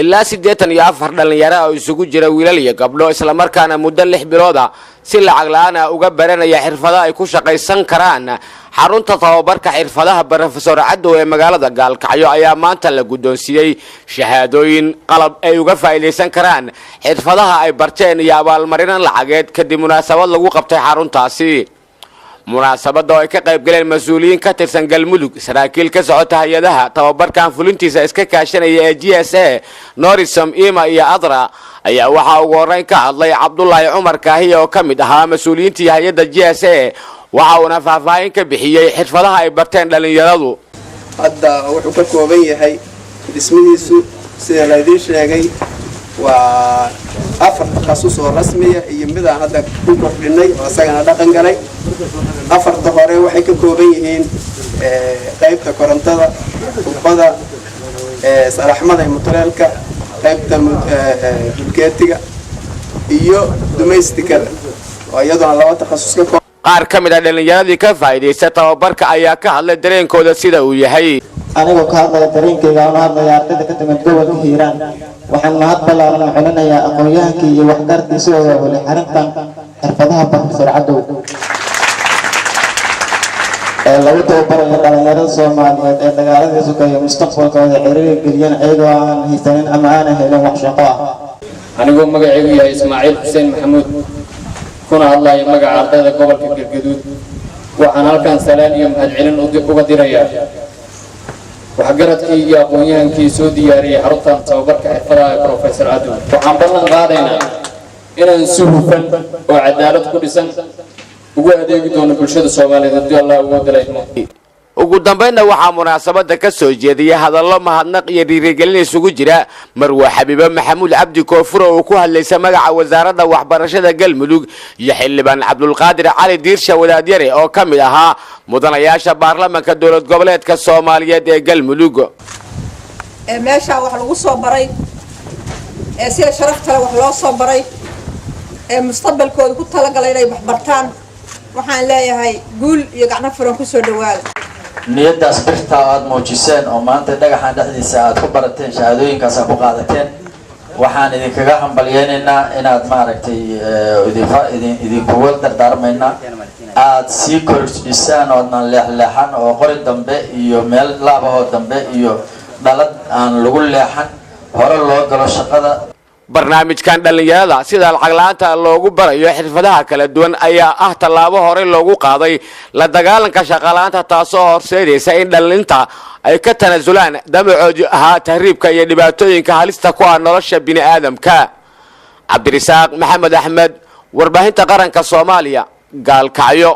ilaa 84 dhalinyaro oo isugu jira wiilal iyo gabdho isla markaana muddo 6 bilood ah si lacag la'aan ah uga baranaya xirfadaha ay ku shaqaysan karaan xarunta tababarka xirfadaha Professor Cadow ee magaalada Gaalkacyo ayaa maanta la guddoonsiiyay shahaadooyin qalab ay uga faa'iideysan karaan xirfadaha ay barteen iyo abaalmarin lacageed kadib munaasabad lagu qabtay xaruntaasi munaasabada oo ay ka qayb galeen mas'uuliyiin ka tirsan Galmudug saraakiil ka socota hay'adaha tababarkan fulintiisa iska kaashanaya ee GSA Norisum Ima iyo Adra ayaa waxa ugu horeyn ka hadlay Cabdullaahi Cumar Kaahiye oo kamid ahaa mas'uuliyiintii hay'adda GSA waxa uu faahfaahin ka bixiyay xirfadaha ay barteen dhalinyaradu hadda wuxuu ka kooban yahay dhismihiisu sida la idin sheegay waa 4 takhasus oo rasmi ah iyo mid aan hadda ku kordhinay oo asagana dhaqan galay 4 hore waxay ka kooban yihiin qaybta korontada kubada salaxmada iyo mutaleelka qaybta bulkeetiga iyo domesticada oo iyadoo 2 takhasus ka kooban qaar kamid ah dhalinyaradii ka faa'iideystay tababarka ayaa ka hadlay dareenkooda sida uu yahay anigoo ka hadlaya dareenkayga oo hadlaya ardayda ka timid gobolka Hiiraan waxaan mahad ballaaran u celinayaa aqoonyahankii iyo waxgarkiisa oo wali xarintan xirfadaha Professor Cadow lagu tababarayo dhalinyarada Soomaaliyeed ee dagaalada sugaya mustaqbalkooda xiriir geliyaan ayagoo aan haysanin ama aan helin wax shaqo ah anigoo magacaygu yahay Ismaaciil Xuseen Maxamuud kuna hadlaya magaca ardayda gobolka Galgaduud waxaan halkan salaan iyo mahadcelin uga dirayaa waxgaradkii iyo aqoonyahankii soo diyaariyay xaruntan tababarka xirfadaha Professor Cadow waxaan ballan qaadaynaa inaan si hufan oo cadaalad ku dhisan ugu adeegi doono bulshada Soomaaliyeed haddii Allah ugu dilaymo ugu dambeynna waxaa munaasabada ka soo jeediyay hadallo mahadnaq iyo dhiirigelin isugu jira Marwa Xabiibo Maxamuud Cabdi Koofur oo ku hadlaysa magaca wasaaradda waxbarashada Galmudug iyo xildhibaan Cabdulqaadir Cali Diirsha Wadaadyare oo kamid ahaa mudanayaasha baarlamaanka dowlad goboleedka Soomaaliyeed ee Galmudug meesha wax lagu soo baray sida sharafta wax loo soo baray mustaqbalkooda ku talagalay inay wax bartaan waxaan leeyahay guul iyo gacno furan ku soo dhawaada niyadaas birta aad muujiseen oo maanta dhagaxan dhexdiisa aad ku barateen shahaadooyinkaas aad ku qaadateen waxaan idinkaga hambalyeynaa inaad maaragtay idinkuga dardaarmayna aad sii kordhisaan oodnan leexleexan oo qori dambe iyo meel laabahoo dambe iyo dhalad aan lagu leexan hore loo galo shaqada barnaamijkan dhalinyarada sida lacag la'aanta loogu barayo xirfadaha kala duwan ayaa ah talaabo hore loogu qaaday la dagaalanka shaqo la'aanta taasoo horseedaysa in dhalinta ay ka tanaasulaan damacoodi ahaa tahriibka iyo dhibaatooyinka halista ku ah nolosha bini'aadamka Cabdirisaaq Maxamed Axmed warbaahinta qaranka Soomaaliya Gaalkacyo